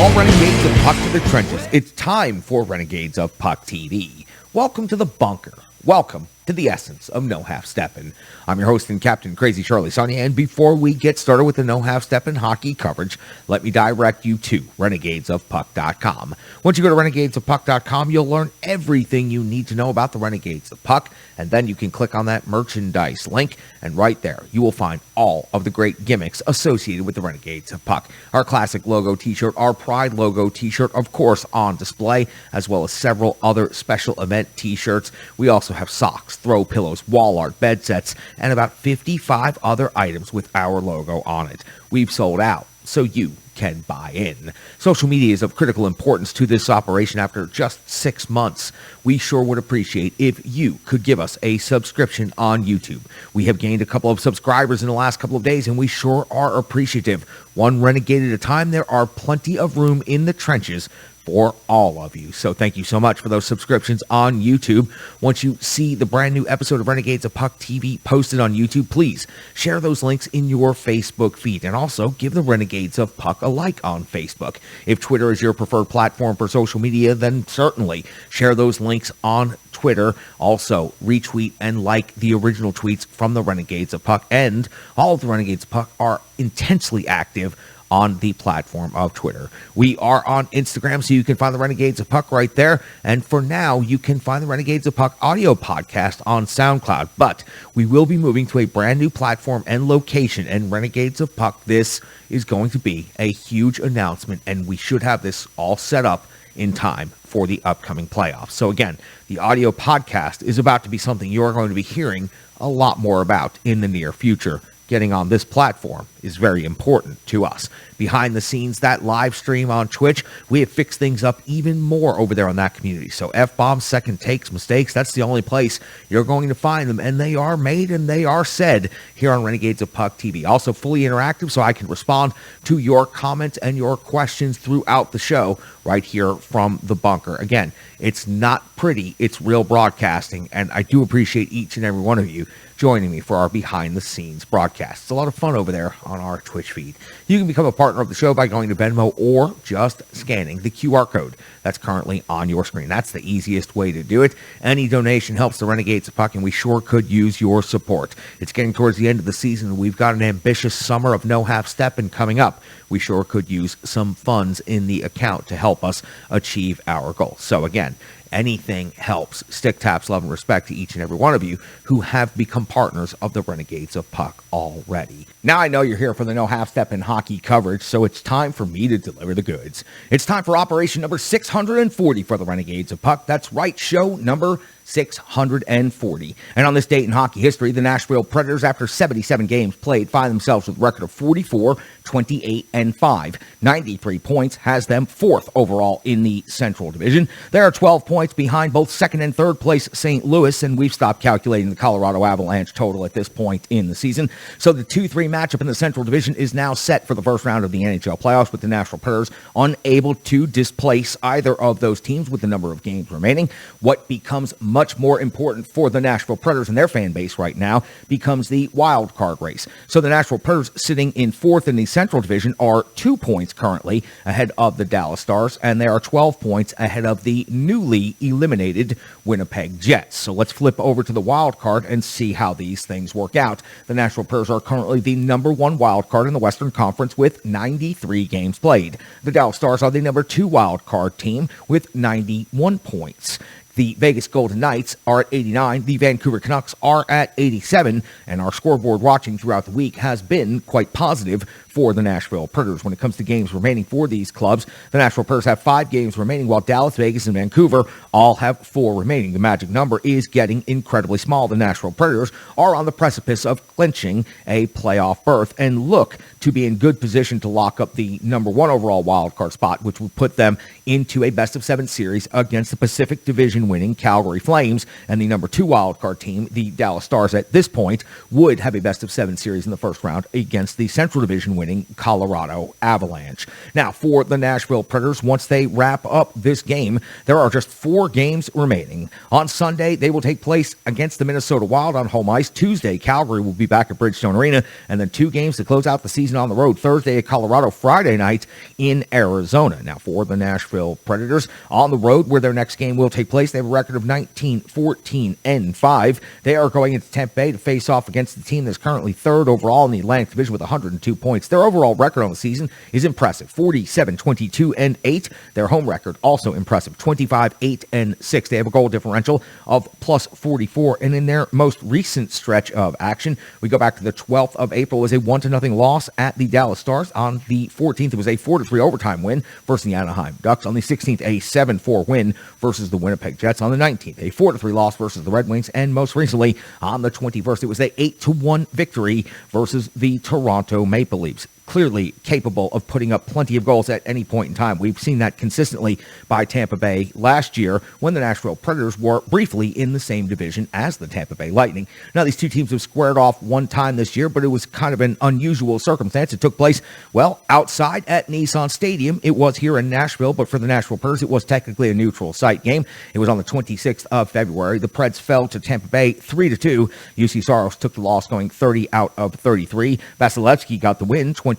all Renegades of Puck to the trenches. It's time for Renegades of Puck TV. Welcome to the bunker. Welcome to the essence of No Half Steppin'. I'm your host and captain, Crazy Charlie Saunier, and before we get started with the No Half Steppin' hockey coverage, let me direct you to renegadesofpuck.com. Once you go to renegadesofpuck.com, you'll learn everything you need to know about the Renegades of Puck, and then you can click on that merchandise link, and right there, you will find all of the great gimmicks associated with the Renegades of Puck. Our classic logo t-shirt, our Pride logo t-shirt, of course, on display, as well as several other special event t-shirts. We also have socks, throw pillows, wall art, bed sets, and about 55 other items with our logo on it. We've sold out, so you can buy in. Social media is of critical importance to this operation after just 6 months. We sure would appreciate if you could give us a subscription on YouTube. We have gained a couple of subscribers in the last couple of days, and we sure are appreciative. One renegade at a time, there are plenty of room in the trenches for all of you. So thank you so much for those subscriptions on YouTube. Once you see the brand new episode of Renegades of Puck TV posted on YouTube, please share those links in your Facebook feed, and also give the Renegades of Puck a like on Facebook. If Twitter is your preferred platform for social media, then certainly share those links on Twitter. Also, retweet and like the original tweets from the Renegades of Puck, and all of the Renegades of Puck are intensely active on the platform of Twitter. We are on Instagram, so you can find the Renegades of Puck right there. And for now, you can find the Renegades of Puck audio podcast on SoundCloud. But we will be moving to a brand new platform and location. And Renegades of Puck, this is going to be a huge announcement, and we should have this all set up in time for the upcoming playoffs. So again, the audio podcast is about to be something you're going to be hearing a lot more about in the near future. Getting on this platform is very important to us. Behind the scenes, that live stream on Twitch, we have fixed things up even more over there on that community. So F-bombs, second takes, mistakes, that's the only place you're going to find them. And they are made and they are said here on Renegades of Puck TV. Also fully interactive, so I can respond to your comments and your questions throughout the show right here from the bunker. Again, it's not pretty, it's real broadcasting, and I do appreciate each and every one of you joining me for our behind-the-scenes broadcast. It's a lot of fun over there on our Twitch feed. You can become a partner of the show by going to Venmo or just scanning the QR code that's currently on your screen. That's the easiest way to do it. Any donation helps the Renegades of Puck, and we sure could use your support. It's getting towards the end of the season, and we've got an ambitious summer of No Half Steppin' coming up. We sure could use some funds in the account to help us achieve our goals. So again, anything helps. Stick taps, love, and respect to each and every one of you who have become partners of the Renegades of Puck already. Now I know you're here for the No Half Step in hockey coverage, so it's time for me to deliver the goods. It's time for operation number 640 for the Renegades of Puck. That's right, show number 640. And on this date in hockey history, the Nashville Predators, after 77 games played, find themselves with a record of 44, 28, and 5. 93 points has them fourth overall in the Central Division. There are 12 points behind both second and third place St. Louis, and we've stopped calculating the Colorado Avalanche total at this point in the season. So the 2-3 matchup in the Central Division is now set for the first round of the NHL playoffs, with the Nashville Predators unable to displace either of those teams with the number of games remaining. What becomes much more important for the Nashville Predators and their fan base right now becomes the wild card race. So the Nashville Predators, sitting in fourth in the Central Division, are 2 points currently ahead of the Dallas Stars, and they are 12 points ahead of the newly eliminated Winnipeg Jets. So let's flip over to the wild card and see how these things work out. The Nashville Predators are currently the number 1 wild card in the Western Conference with 93 games played. The Dallas Stars are the number 2 wild card team with 91 points. The Vegas Golden Knights are at 89. The Vancouver Canucks are at 87. And our scoreboard watching throughout the week has been quite positive for the Nashville Predators. When it comes to games remaining for these clubs, the Nashville Predators have 5 games remaining, while Dallas, Vegas, and Vancouver all have 4 remaining. The magic number is getting incredibly small. The Nashville Predators are on the precipice of clinching a playoff berth and look to be in good position to lock up the number 1 overall wildcard spot, which will put them into a best-of-7 series against the Pacific Division-winning Calgary Flames, and the number 2 wildcard team, the Dallas Stars, at this point would have a best-of-7 series in the first round against the Central Division-winning series-winning Colorado Avalanche. Now, for the Nashville Predators, once they wrap up this game, there are just 4 games remaining. On Sunday, they will take place against the Minnesota Wild on home ice. Tuesday, Calgary will be back at Bridgestone Arena, and then 2 games to close out the season on the road. Thursday at Colorado, Friday night in Arizona. Now, for the Nashville Predators, on the road where their next game will take place, they have a record of 19-14-5. They are going into Tampa Bay to face off against the team that's currently 3rd overall in the Atlantic Division with 102 points. Their overall record on the season is impressive, 47-22-8. Their home record also impressive, 25-8-6. They have a goal differential of plus 44, and in their most recent stretch of action, we go back to the 12th of April, was a 1-0 loss at the Dallas Stars. On the 14th, it was a 4-3 overtime win versus the Anaheim Ducks. On the 16th, a 7-4 win versus the Winnipeg Jets. On the 19th, a 4-3 loss versus the Red Wings, and most recently, on the 21st, it was a 8-1 victory versus the Toronto Maple Leafs. Clearly capable of putting up plenty of goals at any point in time. We've seen that consistently by Tampa Bay last year when the Nashville Predators were briefly in the same division as the Tampa Bay Lightning. Now, these two teams have squared off one time this year, but it was kind of an unusual circumstance. It took place, well, outside at Nissan Stadium. It was here in Nashville, but for the Nashville Predators, it was technically a neutral site game. It was on the 26th of February. The Preds fell to Tampa Bay 3-2. UC Soros took the loss, going 30 out of 33. Vasilevskiy got the win, 26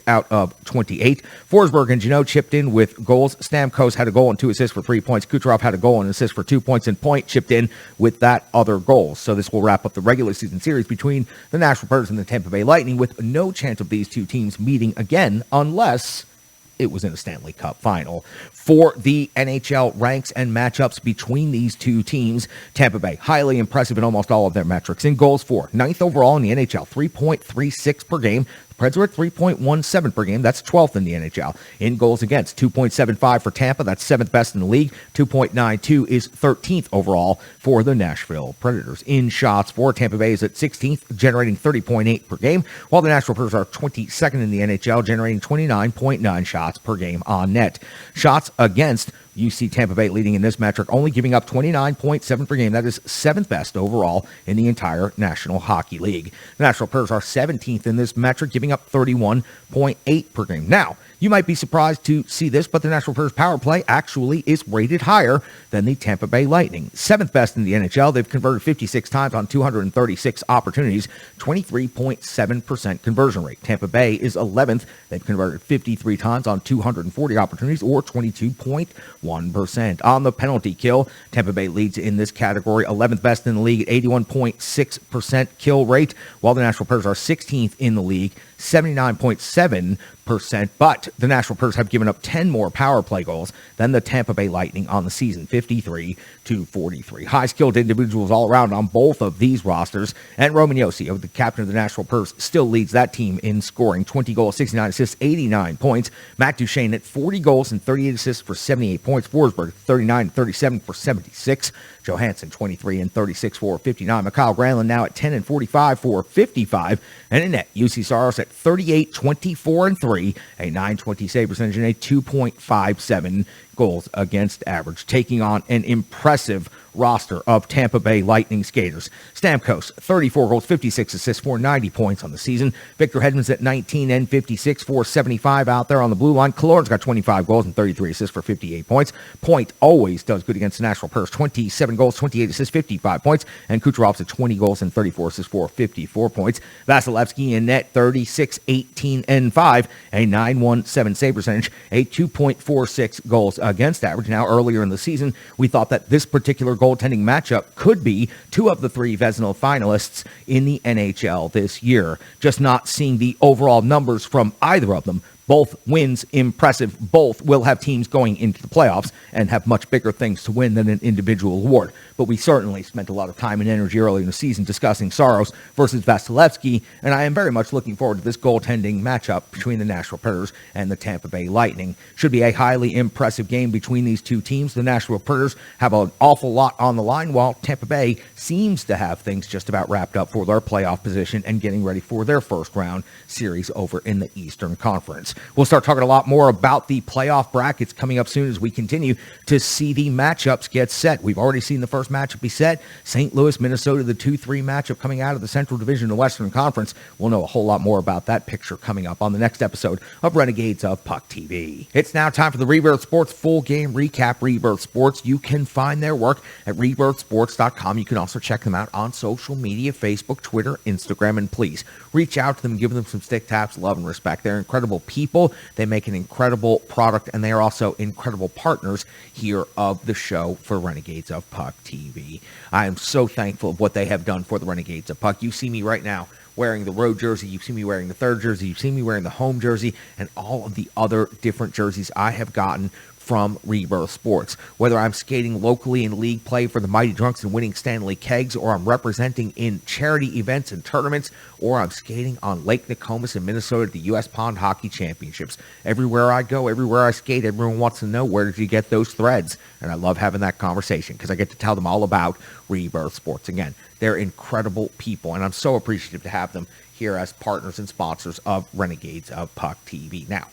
out of 28. Forsberg and Jeannot chipped in with goals. Stamkos had a goal and 2 assists for 3 points. Kucherov had a goal and assist for 2 points, and Point chipped in with that other goal. So this will wrap up the regular season series between the Nashville Predators and the Tampa Bay Lightning, with no chance of these two teams meeting again unless it was in a Stanley Cup final. For the NHL ranks and matchups between these two teams, Tampa Bay, highly impressive in almost all of their metrics. In goals for, 9th overall in the NHL, 3.36 per game. The Preds are at 3.17 per game. That's 12th in the NHL. In goals against, 2.75 for Tampa. That's 7th best in the league. 2.92 is 13th overall for the Nashville Predators. In shots for, Tampa Bay is at 16th, generating 30.8 per game, while the Nashville Predators are 22nd in the NHL, generating 29.9 shots per game on net. Shots against, you see Tampa Bay leading in this metric, only giving up 29.7 per game. That is 7th best overall in the entire National Hockey League. The Nashville Predators are 17th in this metric, giving up 31.8 per game. Now, you might be surprised to see this, but the Nashville Predators power play actually is rated higher than the Tampa Bay Lightning. 7th best in the NHL. They've converted 56 times on 236 opportunities, 23.7% conversion rate. Tampa Bay is 11th. They've converted 53 times on 240 opportunities, or 22.1%. On the penalty kill, Tampa Bay leads in this category, 11th best in the league at 81.6% kill rate, while the Nashville Predators are 16th in the league, 79.7%, but the Nashville Predators have given up 10 more power play goals than the Tampa Bay Lightning on the season, 53-43. High-skilled individuals all around on both of these rosters, and Roman Josi, the captain of the Nashville Predators, still leads that team in scoring, 20 goals, 69 assists, 89 points. Matt Duchene at 40 goals and 38 assists for 78 points. Forsberg, 39 and 37 for 76. Johansson, 23 and 36 for 59. Mikhail Granlund now at 10 and 45 for 55. And in net, UC Soros at 38, 24 and 3, a 920 save percentage and a 2.57 goals against average, taking on an impressive roster of Tampa Bay Lightning skaters. Stamkos, 34 goals, 56 assists for 90 points on the season. Victor Hedman's at 19 and 56 for 75 out there on the blue line. Killorn's got 25 goals and 33 assists for 58 points. Point always does good against the Nashville Predators, 27 goals, 28 assists, 55 points. And Kucherov's at 20 goals and 34 assists for 54 points. Vasilevskiy in net, 36, 18, and 5, a 917 save percentage, a 2.46 goals against average. Now, earlier in the season, we thought that this particular goaltending matchup could be 2 of the 3 Vezina finalists in the NHL this year. Just not seeing the overall numbers from either of them. Both wins impressive. Both will have teams going into the playoffs and have much bigger things to win than an individual award. But we certainly spent a lot of time and energy early in the season discussing Soros versus Vasilevskiy, and I am very much looking forward to this goaltending matchup between the Nashville Predators and the Tampa Bay Lightning. Should be a highly impressive game between these two teams. The Nashville Predators have an awful lot on the line, while Tampa Bay seems to have things just about wrapped up for their playoff position and getting ready for their first round series over in the Eastern Conference. sports. We'll start talking a lot more about the playoff brackets coming up soon as we continue to see the matchups get set. We've already seen the first matchup be set. St. Louis, Minnesota, the 2-3 matchup coming out of the Central Division of the Western Conference. We'll know a whole lot more about that picture coming up on the next episode of Renegades of Puck TV. It's now time for the Rebirth Sports full game recap. Rebirth Sports, you can find their work at rebirthsports.com. You can also check them out on social media, Facebook, Twitter, Instagram, and please reach out to them, give them some stick taps, love and respect. They're incredible people. They make an incredible product, and they are also incredible partners here of the show for Renegades of Puck TV. I am so thankful of what they have done for the Renegades of Puck. You see me right now wearing the road jersey, you see me wearing the third jersey, you see me wearing the home jersey, and all of the other different jerseys I have gotten from Rebirth Sports. Whether I'm skating locally in league play for the Mighty Drunks and winning Stanley Kegs, or I'm representing in charity events and tournaments, or I'm skating on Lake Nokomis in Minnesota at the U.S. Pond Hockey Championships. Everywhere I go, everywhere I skate, everyone wants to know, where did you get those threads? And I love having that conversation because I get to tell them all about Rebirth Sports. Again, they're incredible people, and I'm so appreciative to have them here as partners and sponsors of Renegades of Puck TV. Now,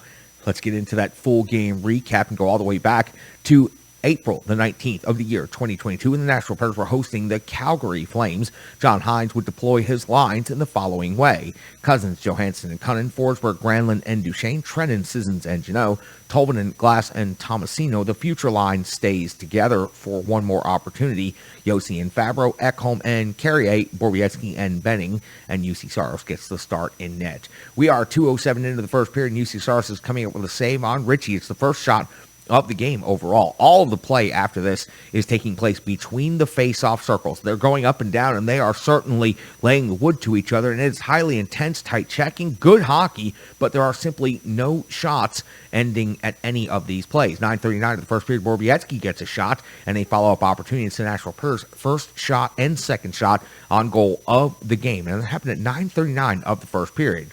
let's get into that full game recap and go all the way back to April the 19th of the year 2022, when the Nashville Predators were hosting the Calgary Flames. John Hines would deploy his lines in the following way: Cousins, Johansson, and Cunnin, Forsberg, Granlund, and Duchene, Trennan, Sissons, and Jeannot, Tolvanen, Glass, and Tomasino. The future line stays together for one more opportunity. Yossi and Fabro, Ekholm and Carrier, Borowiecki and Benning, and UC Soros gets the start in net. We are 2:07 into the first period, and UC Soros is coming up with a save on Ritchie. It's the first shot of the game overall. All of the play after this is taking place between the face-off circles. They're going up and down, and they are certainly laying the wood to each other, and it's highly intense, tight checking, good hockey, but there are simply no shots ending at any of these plays. 9:39 of the first period, Borowiecki gets a shot, and a follow-up opportunity. It's the Nashville Predators' first shot and second shot on goal of the game, and it happened at 9:39 of the first period.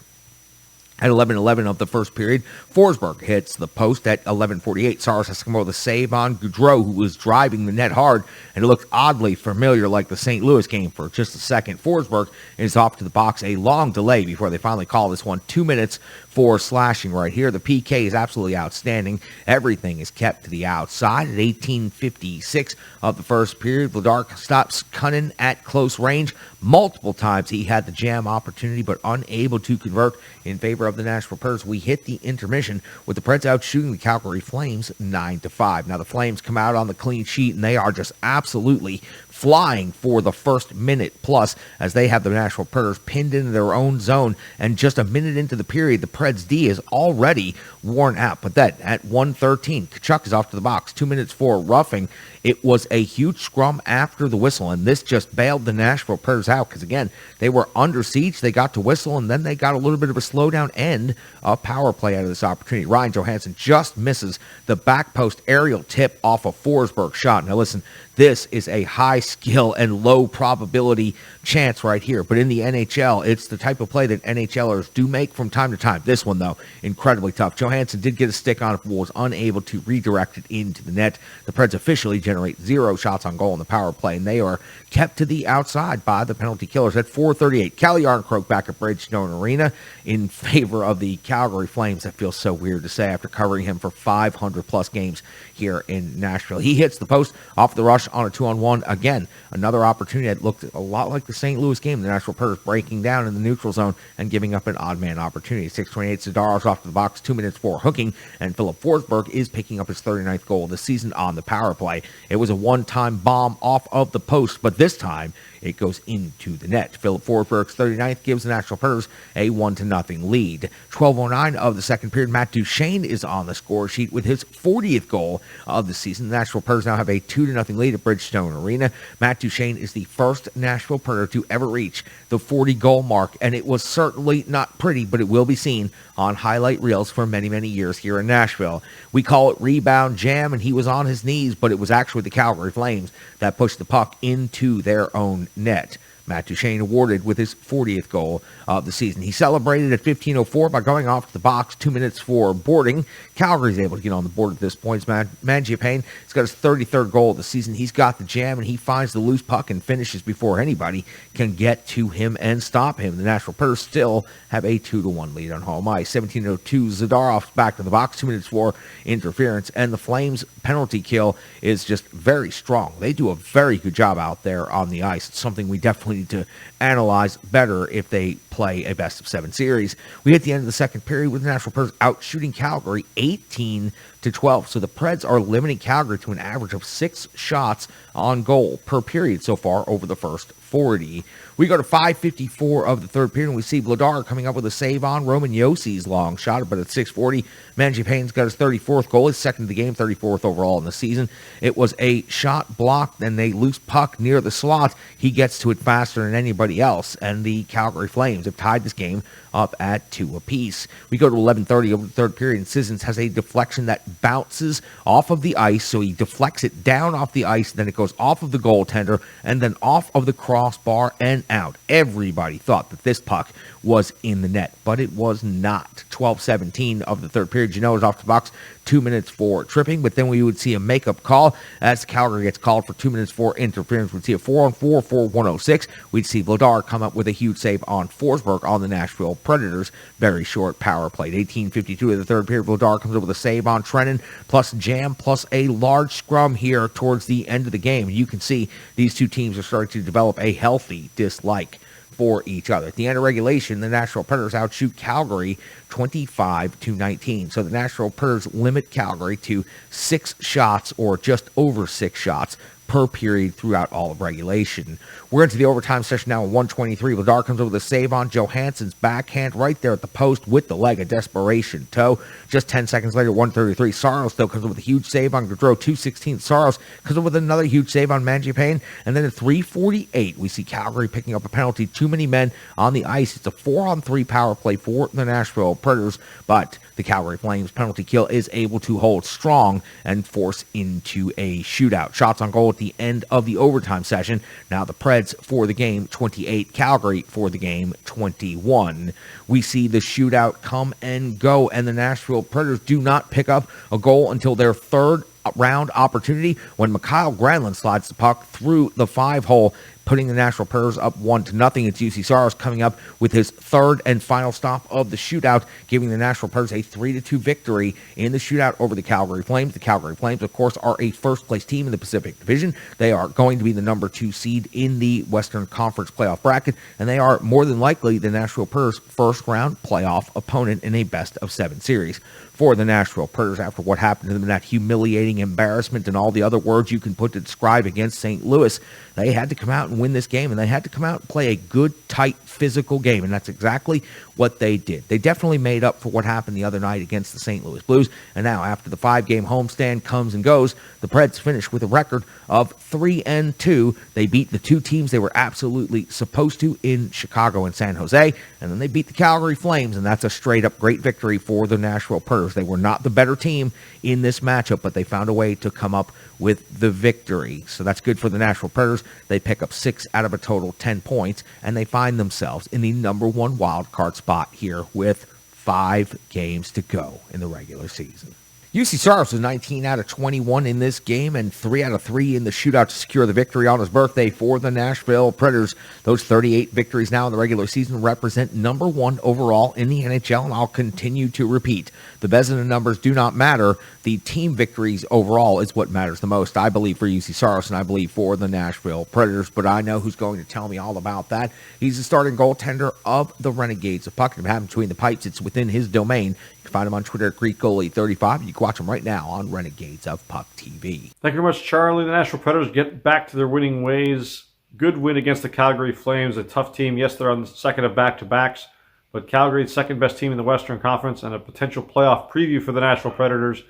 At 11:11 of the first period, Forsberg hits the post. At 11:48, Soros has to come over with a save on Gaudreau, who was driving the net hard, and it looked oddly familiar like the St. Louis game for just a second. Forsberg is off to the box. A long delay before they finally call this one. 2 minutes for slashing right here. The PK is absolutely outstanding. Everything is kept to the outside. At 18:56 of the first period, Vladar stops Cunnin at close range. Multiple times he had the jam opportunity, but unable to convert in favor of the Nashville Predators. We hit the intermission with the Preds out shooting the Calgary Flames 9-5. Now the Flames come out on the clean sheet, and they are just absolutely flying for the first minute plus, as they have the Nashville Predators pinned into their own zone, and just a minute into the period, the Preds D is already worn out. But then at 1:13, Tkachuk is off to the box. 2 minutes for roughing. It was a huge scrum after the whistle, and this just bailed the Nashville Predators out, because again, they were under siege. They got to whistle, and then they got a little bit of a slowdown end of power play out of this opportunity. Ryan Johansson just misses the back post aerial tip off a Forsberg shot. Now listen, this is a high skill and low probability chance right here, but in the NHL, it's the type of play that NHLers do make from time to time. This one, though, incredibly tough. Johansson did get a stick on it, but was unable to redirect it into the net. The Preds officially generate 0 shots on goal in the power play, and they are kept to the outside by the penalty killers. At 4:38, Calle Yarncroke back at Bridgestone Arena in favor of the Calgary Flames. That feels so weird to say after covering him for 500-plus games here in Nashville. He hits the post off the rush on a 2-on-1. Again, another opportunity that looked a lot like the St. Louis game. The Nashville Predators breaking down in the neutral zone and giving up an odd man opportunity. 6:28, Sidarov's off to the box. 2 minutes for hooking, and Philip Forsberg is picking up his 39th goal of the season on the power play. It was a one-time bomb off of the post, but this time it goes into the net. Philip Forsberg's 39th gives the Nashville Predators a 1-0 lead. 12:09 of the second period, Matt Duchene is on the score sheet with his 40th goal of the season. The Nashville Predators now have a 2-0 lead at Bridgestone Arena. Matt Duchene is the first Nashville Predator to ever reach the 40-goal mark, and it was certainly not pretty, but it will be seen on highlight reels for many, many years here in Nashville. We call it rebound jam, and he was on his knees, but it was actually the Calgary Flames that pushed the puck into their own net. Matt Duchene awarded with his 40th goal of the season. He celebrated at 15:04 by going off to the box 2 minutes for boarding. Calgary's able to get on the board at this point. Mangiapane has got his 33rd goal of the season. He's got the jam, and he finds the loose puck and finishes before anybody can get to him and stop him. The Nashville Predators still have a 2-1 lead on home ice. 17:02, Zadarov back to the box, 2 minutes for interference, and the Flames' penalty kill is just very strong. They do a very good job out there on the ice. It's something we definitely need to analyze better if they play a best-of-7 series. We hit the end of the second period with the Nashville Predators out shooting Calgary 18-12. So the Preds are limiting Calgary to an average of 6 shots on goal per period so far over the first 40. We go to 5:54 of the third period, and we see Vladar coming up with a save on Roman Yossi's long shot, but at 6:40, Mangiapane's got his 34th goal, his second of the game, 34th overall in the season. It was a shot blocked and a loose puck near the slot. He gets to it faster than anybody else, and the Calgary Flames have tied this game up at 2 apiece. We go to 11:30 over the third period, and Sissons has a deflection that bounces off of the ice, so he deflects it down off the ice, then it goes off of the goaltender, and then off of the crossbar and out. Everybody thought that this puck was in the net, but it was not. 12:17 of the third period, Gino is off the box, 2 minutes for tripping, but then we would see a makeup call as Calgary gets called for 2 minutes for interference. We'd see a 4-on-4 for 106. We'd see Vladar come up with a huge save on Forsberg on the Nashville Predators. Very short power play. 18:52 of the third period, Vladar comes up with a save on Trennan, plus jam, plus a large scrum here towards the end of the game. You can see these two teams are starting to develop a healthy dislike for each other. At the end of regulation, the Nashville Predators outshoot Calgary 25-19. So the Nashville Predators limit Calgary to 6 shots or just over 6 shots per period throughout all of regulation. We're into the overtime session now at 1:23. Vladar comes over with a save on Johansson's backhand right there at the post with the leg of desperation toe. Just 10 seconds later, 1:33. Soros still comes over with a huge save on Gaudreau. 2:16. Soros comes over with another huge save on Mangiapane. And then at 3:48, we see Calgary picking up a penalty. Too many men on the ice. It's a 4-on-3 power play for the Nashville Predators, but the Calgary Flames penalty kill is able to hold strong and force into a shootout. Shots on goal at the end of the overtime session. Now the Preds for the game 28, Calgary for the game 21. We see the shootout come and go, and the Nashville Predators do not pick up a goal until their third round opportunity when Mikhail Granlund slides the puck through the 5-hole, putting the Nashville Predators up 1-0. It's UC Soros coming up with his third and final stop of the shootout, giving the Nashville Predators a 3-2 victory in the shootout over the Calgary Flames. The Calgary Flames, of course, are a first-place team in the Pacific Division. They are going to be the number 2 seed in the Western Conference playoff bracket, and they are more than likely the Nashville Predators' first-round playoff opponent in a best-of-7 series. For the Nashville Predators, after what happened to them in that humiliating embarrassment and all the other words you can put to describe against St. Louis, they had to come out and win this game, and they had to come out and play a good, tight, physical game, and that's exactly what they did. They definitely made up for what happened the other night against the St. Louis Blues, and now after the 5-game homestand comes and goes, the Preds finish with a record of 3-2. They beat the 2 teams they were absolutely supposed to in Chicago and San Jose, and then they beat the Calgary Flames, and that's a straight-up great victory for the Nashville Predators. They were not the better team in this matchup, but they found a way to come up with the victory. So that's good for the Nashville Predators. They pick up 6 out of a total 10 points, and they find themselves in the number 1 wild card spot here with 5 games to go in the regular season. UC Soros was 19 out of 21 in this game and 3 out of 3 in the shootout to secure the victory on his birthday for the Nashville Predators. Those 38 victories now in the regular season represent number 1 overall in the NHL, and I'll continue to repeat. The Vezina numbers do not matter. The team victories overall is what matters the most, I believe, for UC Soros, and I believe for the Nashville Predators, but I know who's going to tell me all about that. He's the starting goaltender of the Renegades of Puck. If it happens between the pipes, it's within his domain. You can find him on Twitter at GreekGoalie35. You can watch him right now on Renegades of Puck TV. Thank you very much, Charlie. The Nashville Predators get back to their winning ways. Good win against the Calgary Flames, a tough team. Yes, they're on the second of back-to-backs, but Calgary's second-best team in the Western Conference and a potential playoff preview for the Nashville Predators.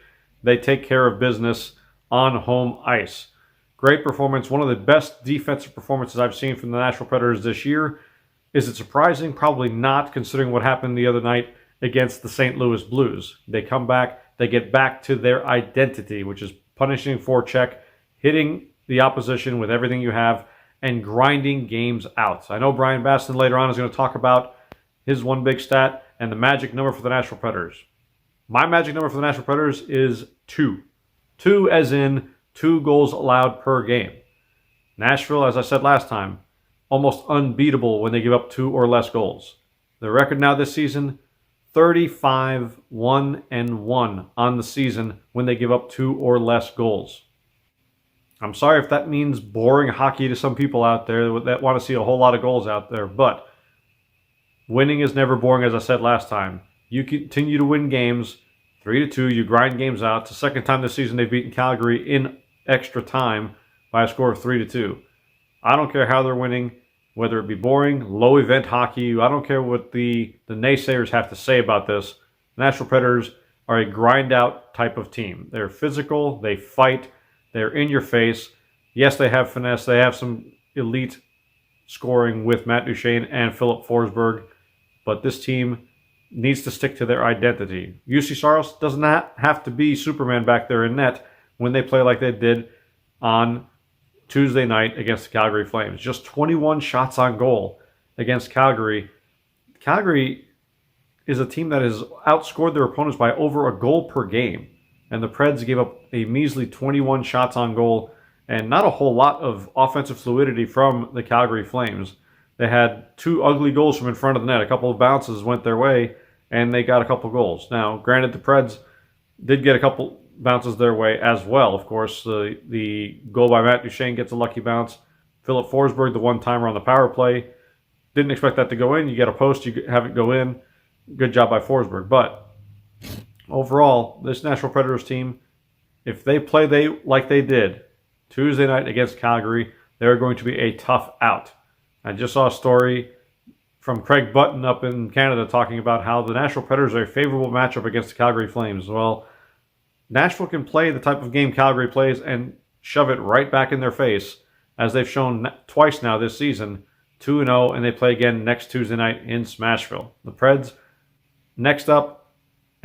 They take care of business on home ice. Great performance. One of the best defensive performances I've seen from the Nashville Predators this year. Is it surprising? Probably not, considering what happened the other night against the St. Louis Blues. They come back, they get back to their identity, which is punishing forecheck, hitting the opposition with everything you have, and grinding games out. I know Brian Baston later on is going to talk about his one big stat and the magic number for the Nashville Predators. My magic number for the Nashville Predators is 2. 2 as in 2 goals allowed per game. Nashville, as I said last time, almost unbeatable when they give up 2 or less goals. The record now this season, 35-1-1 on the season when they give up 2 or less goals. I'm sorry if that means boring hockey to some people out there that want to see a whole lot of goals out there, but winning is never boring, as I said last time. You continue to win games, 3-2, you grind games out. It's the second time this season they've beaten Calgary in extra time by a score of 3-2. I don't care how they're winning, whether it be boring, low-event hockey. I don't care what the naysayers have to say about this. The Nashville Predators are a grind-out type of team. They're physical, they fight, they're in your face. Yes, they have finesse. They have some elite scoring with Matt Duchene and Philip Forsberg, but this team needs to stick to their identity. UC Soros does not have to be Superman back there in net when they play like they did on Tuesday night against the Calgary Flames. Just 21 shots on goal against Calgary. Calgary is a team that has outscored their opponents by over a goal per game. And the Preds gave up a measly 21 shots on goal and not a whole lot of offensive fluidity from the Calgary Flames. They had 2 ugly goals from in front of the net. A couple of bounces went their way, and they got a couple goals. Now, granted, the Preds did get a couple bounces their way as well. Of course, the goal by Matt Duchene gets a lucky bounce. Philip Forsberg, the one-timer on the power play. Didn't expect that to go in. You get a post, you have it go in. Good job by Forsberg. But overall, this Nashville Predators team, if they play like they did Tuesday night against Calgary, they're going to be a tough out. I just saw a story from Craig Button up in Canada talking about how the Nashville Predators are a favorable matchup against the Calgary Flames. Well, Nashville can play the type of game Calgary plays and shove it right back in their face, as they've shown twice now this season, 2-0, and they play again next Tuesday night in Smashville. The Preds, next up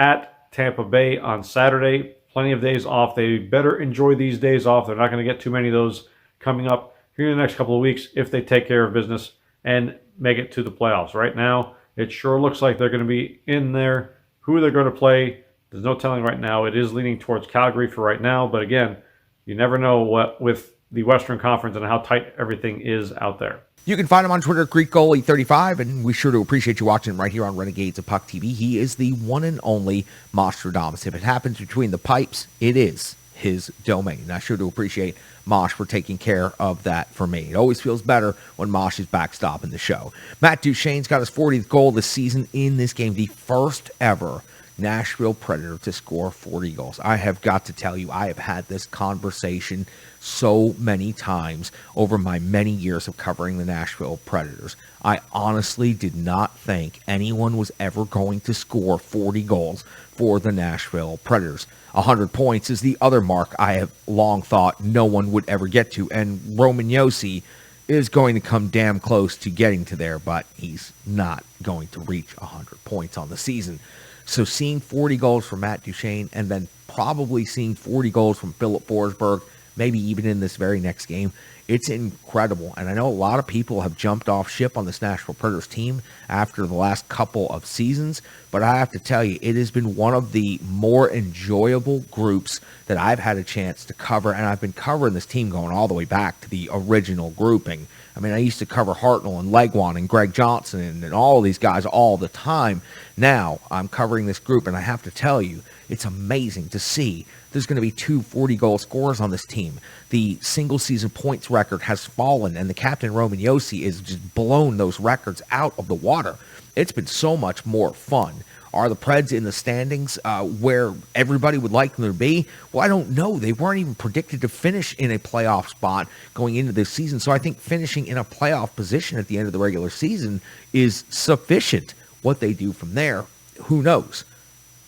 at Tampa Bay on Saturday. Plenty of days off. They better enjoy these days off. They're not going to get too many of those coming up here in the next couple of weeks if they take care of business and make it to the playoffs. Right now, it sure looks like they're going to be in there. Who they're going to play, there's no telling right now. It is leaning towards Calgary for right now, but again, you never know what with the Western Conference and how tight everything is out there. You can find him on Twitter, GreekGoalie35, and we sure do appreciate you watching him right here on Renegades of Puck TV. He is the one and only Mostradamus. If it happens between the pipes, it is his domain. I sure do appreciate Mosh for taking care of that for me. It always feels better when Mosh is backstopping the show. Matt Duchene's got his 40th goal this season in this game, the first ever Nashville Predator to score 40 goals. I have got to tell you, I have had this conversation so many times over my many years of covering the Nashville Predators. I honestly did not think anyone was ever going to score 40 goals for the Nashville Predators. 100 points is the other mark I have long thought no one would ever get to, and Roman Josi is going to come damn close to getting to there, but he's not going to reach 100 points on the season. So seeing 40 goals from Matt Duchene and then probably seeing 40 goals from Philip Forsberg, maybe even in this very next game, it's incredible. And I know a lot of people have jumped off ship on this Nashville Predators team after the last couple of seasons, but I have to tell you, it has been one of the more enjoyable groups that I've had a chance to cover, and I've been covering this team going all the way back to the original grouping. I mean, I used to cover Hartnell and Legwand and Greg Johnson and all these guys all the time. Now I'm covering this group, and I have to tell you, it's amazing to see there's going to be 2 40-goal scorers on this team. The single-season points record has fallen, and the captain, Roman Josi, is just blown those records out of the water. It's been so much more fun. Are the Preds in the standings where everybody would like them to be? Well, I don't know. They weren't even predicted to finish in a playoff spot going into this season, so I think finishing in a playoff position at the end of the regular season is sufficient. What they do from there, who knows?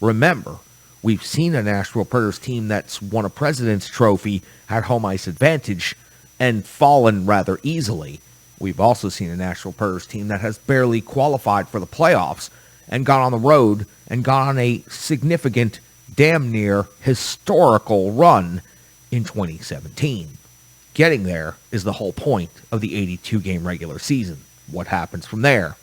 Remember, we've seen a Nashville Predators team that's won a President's Trophy, had home ice advantage, and fallen rather easily. We've also seen a Nashville Predators team that has barely qualified for the playoffs and got on the road and got on a significant, damn near historical run in 2017. Getting there is the whole point of the 82-game regular season. What happens from there?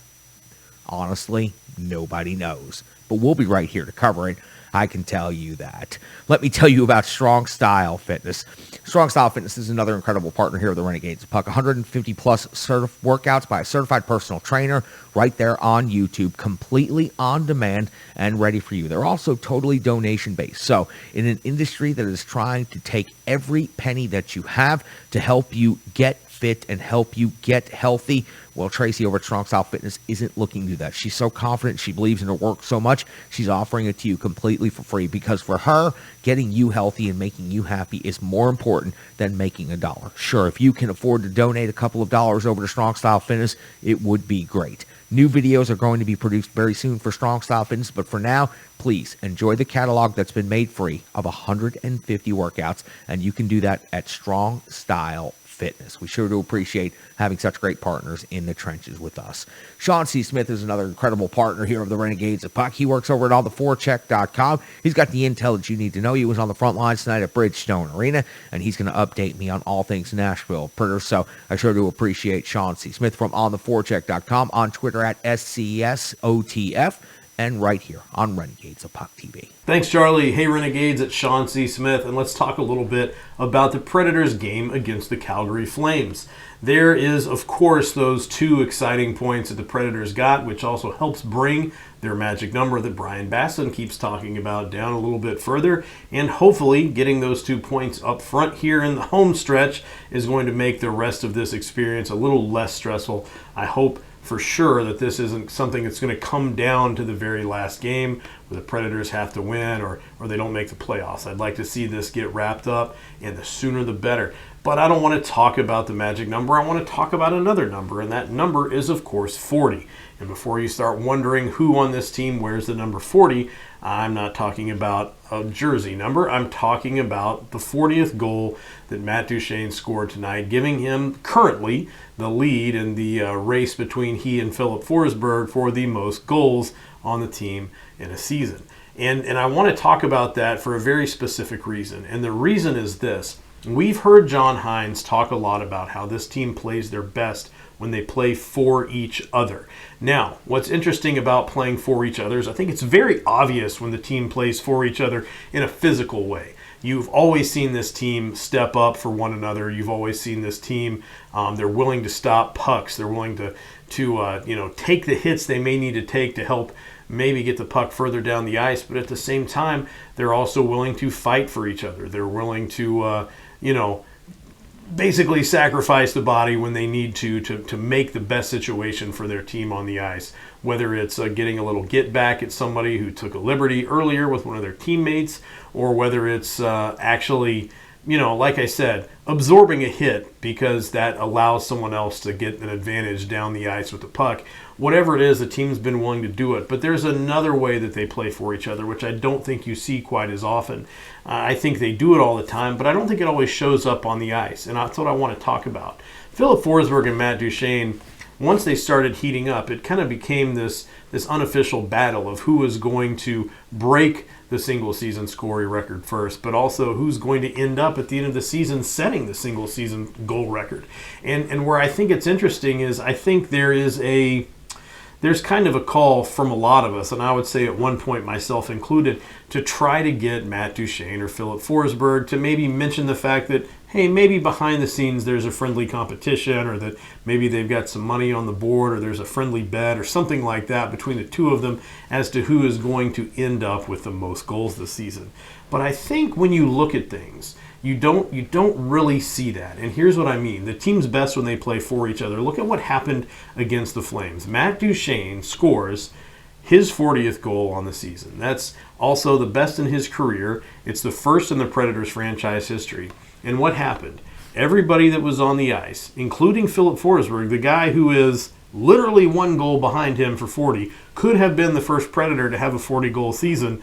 Honestly, nobody knows. But we'll be right here to cover it. I can tell you that. Let me tell you about Strong Style Fitness. Strong Style Fitness is another incredible partner here of the Renegades of Puck. 150 plus workouts by a certified personal trainer right there on YouTube, completely on demand and ready for you. They're also totally donation based. So in an industry that is trying to take every penny that you have to help you get fit and help you get healthy, well, Tracy over at Strong Style Fitness isn't looking to do that. She's so confident. She believes in her work so much. She's offering it to you completely for free, because for her, getting you healthy and making you happy is more important than making a dollar. Sure, if you can afford to donate a couple of dollars over to Strong Style Fitness, it would be great. New videos are going to be produced very soon for Strong Style Fitness, but for now, please enjoy the catalog that's been made free of 150 workouts, and you can do that at Strong Style Fitness. We sure do appreciate having such great partners in the trenches with us. Sean C. Smith is another incredible partner here of the Renegades of Puck. He works over at alltheforecheck.com. He's got the intel that you need to know. He was on the front lines tonight at Bridgestone Arena, and he's going to update me on all things Nashville Predators. So I sure do appreciate Sean C. Smith from ontheforecheck.com, on Twitter at SCSOTF, and right here on Renegades of Puck TV. Thanks, Charlie. Hey, Renegades, it's Sean C. Smith, and let's talk a little bit about the Predators' game against the Calgary Flames. There is, of course, those two exciting points that the Predators got, which also helps bring their magic number that Brian Basson keeps talking about down a little bit further, and hopefully getting those 2 points up front here in the home stretch is going to make the rest of this experience a little less stressful. I hope for sure that this isn't something that's going to come down to the very last game where the Predators have to win or they don't make the playoffs. I'd like to see this get wrapped up, and the sooner the better. But I don't want to talk about the magic number. I want to talk about another number, and that number is, of course, 40. And before you start wondering who on this team wears the number 40, I'm not talking about a jersey number. I'm talking about the 40th goal that Matt Duchene scored tonight, giving him currently the lead in the race between he and Philip Forsberg for the most goals on the team in a season. And I want to talk about that for a very specific reason. And the reason is this. We've heard John Hines talk a lot about how this team plays their best when they play for each other. Now, what's interesting about playing for each other is I think it's very obvious when the team plays for each other in a physical way. You've always seen this team step up for one another. You've always seen this team, they're willing to stop pucks. They're willing to take the hits they may need to take to help maybe get the puck further down the ice, but at the same time, they're also willing to fight for each other. They're willing to, basically sacrifice the body when they need to make the best situation for their team on the ice, whether it's getting a little get back at somebody who took a liberty earlier with one of their teammates, or whether it's actually, like I said, absorbing a hit because that allows someone else to get an advantage down the ice with the puck. Whatever it is, the team's been willing to do it. But there's another way that they play for each other, which I don't think you see quite as often. I think they do it all the time, but I don't think it always shows up on the ice. And that's what I want to talk about. Philip Forsberg and Matt Duchene, once they started heating up, it kind of became this unofficial battle of who is going to break the single-season scoring record first, but also who's going to end up at the end of the season setting the single-season goal record. And where I think it's interesting is I think there's kind of a call from a lot of us, and I would say at one point myself included, to try to get Matt Duchene or Philip Forsberg to maybe mention the fact that, hey, maybe behind the scenes there's a friendly competition, or that maybe they've got some money on the board, or there's a friendly bet or something like that between the two of them as to who is going to end up with the most goals this season. But I think when you look at things, you don't really see that. And here's what I mean. The team's best when they play for each other. Look at what happened against the Flames. Matt Duchene scores his 40th goal on the season. That's also the best in his career. It's the first in the Predators franchise history. And what happened? Everybody that was on the ice, including Philip Forsberg, the guy who is literally one goal behind him for 40, could have been the first Predator to have a 40-goal season,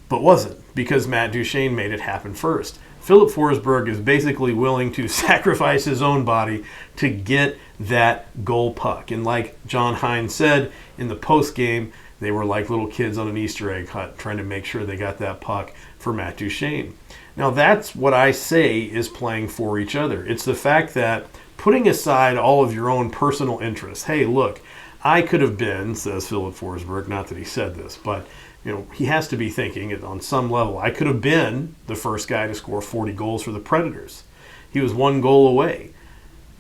but wasn't, because Matt Duchene made it happen first. Philip Forsberg is basically willing to sacrifice his own body to get that goal puck. And like John Hines said in the post game, they were like little kids on an Easter egg hunt trying to make sure they got that puck for Matt Duchene. Now that's what I say is playing for each other. It's the fact that putting aside all of your own personal interests. Hey, look, I could have been, says Philip Forsberg, not that he said this, but he has to be thinking it on some level. I could have been the first guy to score 40 goals for the Predators. He was one goal away,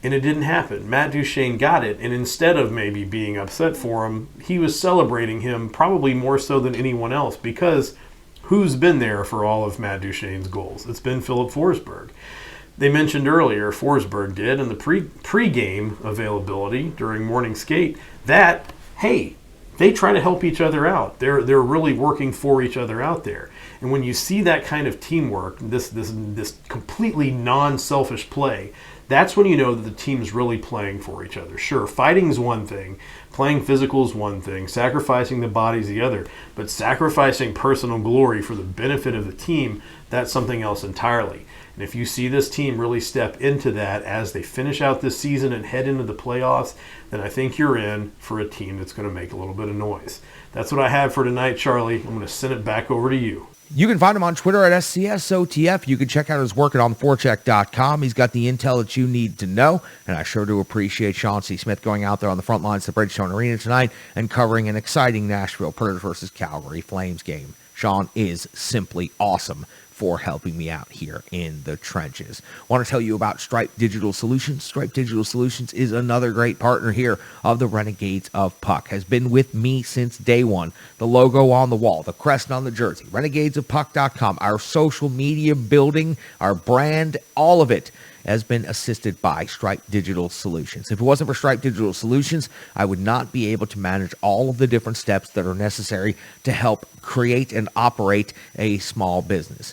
and it didn't happen. Matt Duchene got it, and instead of maybe being upset for him, he was celebrating him probably more so than anyone else, because who's been there for all of Matt Duchene's goals? It's been Philip Forsberg. They mentioned earlier, Forsberg did, in the pre-game availability during morning skate, that, hey, they try to help each other out. They're really working for each other out there. And when you see that kind of teamwork, this completely non-selfish play, that's when you know that the team's really playing for each other. Sure, fighting's one thing, playing physical is one thing, sacrificing the body's the other, but sacrificing personal glory for the benefit of the team, that's something else entirely. And if you see this team really step into that as they finish out this season and head into the playoffs, then I think you're in for a team that's going to make a little bit of noise. That's what I have for tonight, Charlie. I'm going to send it back over to you. You can find him on Twitter at SCSOTF. You can check out his work at ontheforecheck.com. He's got the intel that you need to know, and I sure do appreciate Sean C. Smith going out there on the front lines of the Bridgestone Arena tonight and covering an exciting Nashville Predators versus Calgary Flames game. Sean is simply awesome for helping me out here in the trenches. Want to tell you about Stripe Digital Solutions. Stripe Digital Solutions is another great partner here of the Renegades of Puck. Has been with me since day one. The logo on the wall, the crest on the jersey, renegadesofpuck.com, our social media building, our brand, all of it has been assisted by Stripe Digital Solutions. If it wasn't for Stripe Digital Solutions, I would not be able to manage all of the different steps that are necessary to help create and operate a small business.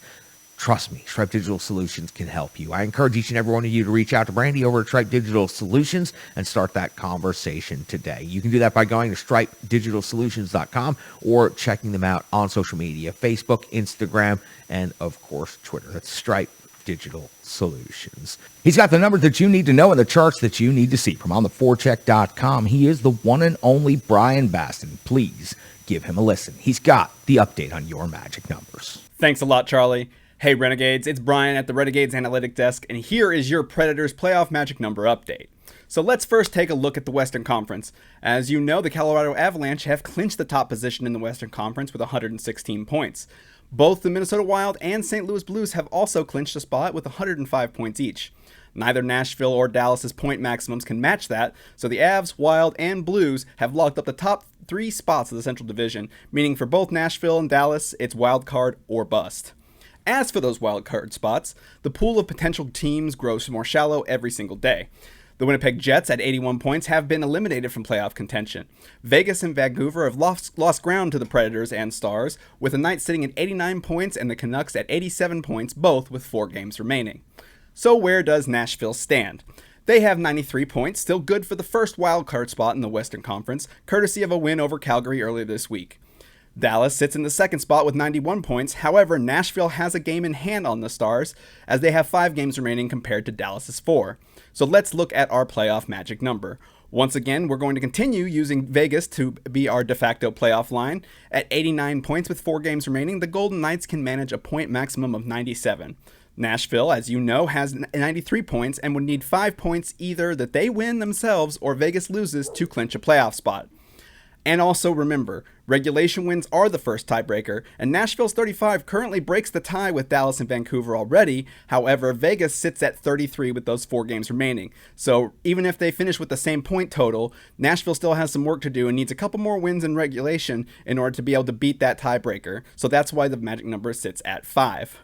Trust me, Stripe Digital Solutions can help you. I encourage each and every one of you to reach out to Brandy over at Stripe Digital Solutions and start that conversation today. You can do that by going to stripedigitalsolutions.com or checking them out on social media, Facebook, Instagram, and of course, Twitter. That's Stripe Digital Solutions. He's got the numbers that you need to know and the charts that you need to see from ontheforecheck.com. He is the one and only Brian Baston. Please give him a listen. He's got the update on your magic numbers. Thanks a lot, Charlie. Hey, Renegades, it's Brian at the Renegades Analytic Desk, and here is your Predators playoff magic number update. So let's first take a look at the Western Conference. As you know, the Colorado Avalanche have clinched the top position in the Western Conference with 116 points. Both the Minnesota Wild and St. Louis Blues have also clinched a spot with 105 points each. Neither Nashville or Dallas's point maximums can match that, so the Avs, Wild, and Blues have locked up the top 3 spots of the Central Division, meaning for both Nashville and Dallas, it's wild card or bust. As for those wild card spots, the pool of potential teams grows more shallow every single day. The Winnipeg Jets at 81 points have been eliminated from playoff contention. Vegas and Vancouver have lost ground to the Predators and Stars, with the Knights sitting at 89 points and the Canucks at 87 points, both with 4 games remaining. So where does Nashville stand? They have 93 points, still good for the first wild card spot in the Western Conference, courtesy of a win over Calgary earlier this week. Dallas sits in the second spot with 91 points. However, Nashville has a game in hand on the Stars, as they have 5 games remaining compared to Dallas's 4. So let's look at our playoff magic number. Once again, we're going to continue using Vegas to be our de facto playoff line. At 89 points with 4 games remaining, the Golden Knights can manage a point maximum of 97. Nashville, as you know, has 93 points and would need 5 points either that they win themselves or Vegas loses to clinch a playoff spot. And also remember, regulation wins are the first tiebreaker, and Nashville's 35 currently breaks the tie with Dallas and Vancouver already. However, Vegas sits at 33 with those 4 games remaining. So even if they finish with the same point total, Nashville still has some work to do and needs a couple more wins in regulation in order to be able to beat that tiebreaker. So that's why the magic number sits at 5.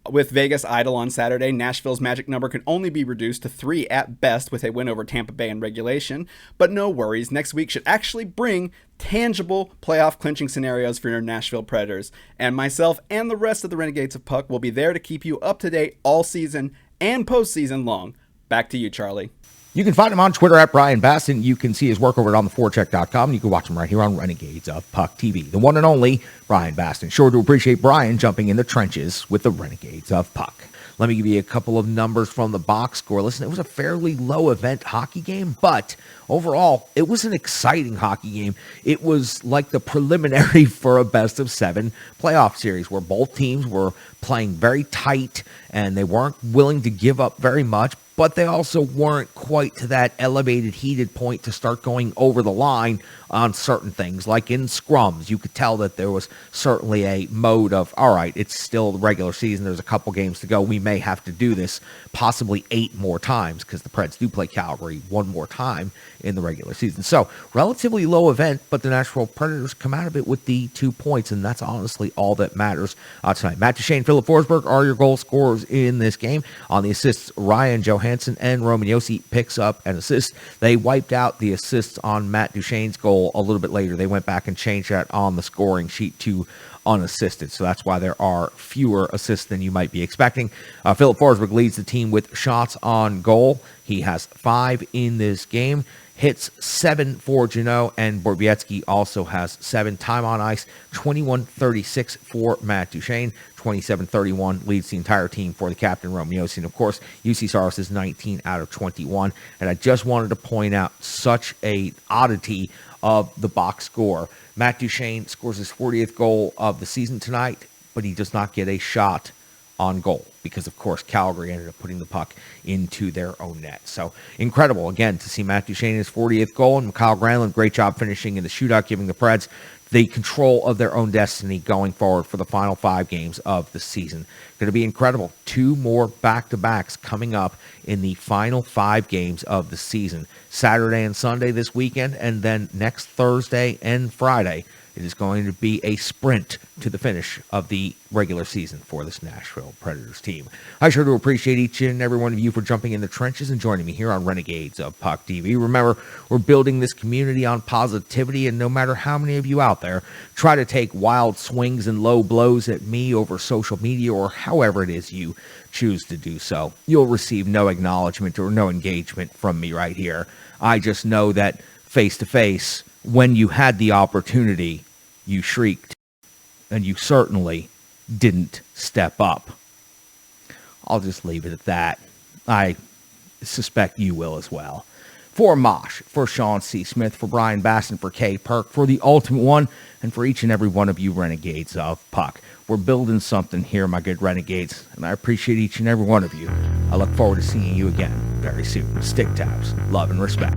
With Vegas idle on Saturday, Nashville's magic number can only be reduced to 3 at best with a win over Tampa Bay in regulation. But no worries, next week should actually bring tangible playoff clinching scenarios for your Nashville Predators. And myself and the rest of the Renegades of Puck will be there to keep you up to date all season and postseason long. Back to you, Charlie. You can find him on Twitter at Brian Baston. You can see his work over at ontheforecheck.com. You can watch him right here on Renegades of Puck TV. The one and only Brian Baston. Sure to appreciate Brian jumping in the trenches with the Renegades of Puck. Let me give you a couple of numbers from the box score. Listen, it was a fairly low event hockey game, but overall, it was an exciting hockey game. It was like the preliminary for a best of 7 playoff series where both teams were playing very tight and they weren't willing to give up very much, but they also weren't quite to that elevated, heated point to start going over the line on certain things. Like in scrums, you could tell that there was certainly a mode of, all right, it's still the regular season. There's a couple games to go. We may have to do this possibly 8 more times because the Preds do play Calgary 1 more time in the regular season. So relatively low event, but the Nashville Predators come out of it with the 2 points, and that's honestly all that matters tonight. Matt Duchene, Philip Forsberg are your goal scorers in this game. On the assists, Ryan Johansson and Roman Josi picks up an assist. They wiped out the assists on Matt Duchene's goal a little bit later. They went back and changed that on the scoring sheet to unassisted, so that's why there are fewer assists than you might be expecting. Philip Forsberg leads the team with shots on goal. He has 5 in this game. Hits 7 for Jeannot, and Borowiecki also has 7. Time on ice, 21-36 for Matt Duchene. 27-31 leads the entire team for the captain, Roman Josi. And of course, UC Soros is 19 out of 21. And I just wanted to point out such a oddity of the box score. Matt Duchene scores his 40th goal of the season tonight, but he does not get a shot on goal because, of course, Calgary ended up putting the puck into their own net. So incredible, again, to see Matt Duchene his 40th goal, and Kyle Granlund, great job finishing in the shootout, giving the Preds the control of their own destiny going forward for the final 5 games of the season. Going to be incredible. 2 more back-to-backs coming up in the final 5 games of the season. Saturday and Sunday this weekend, and then next Thursday and Friday. It is going to be a sprint to the finish of the regular season for this Nashville Predators team. I sure do appreciate each and every one of you for jumping in the trenches and joining me here on Renegades of Puck TV. Remember, we're building this community on positivity, and no matter how many of you out there try to take wild swings and low blows at me over social media or however it is you choose to do so, you'll receive no acknowledgement or no engagement from me right here. I just know that face-to-face, when you had the opportunity, you shrieked, and you certainly didn't step up. I'll just leave it at that. I suspect you will as well. For Mosh, for Sean C. Smith, for Brian Basson, for Kay Perk, for the Ultimate One, and for each and every one of you Renegades of Puck. We're building something here, my good Renegades, and I appreciate each and every one of you. I look forward to seeing you again very soon. Stick taps, love and respect.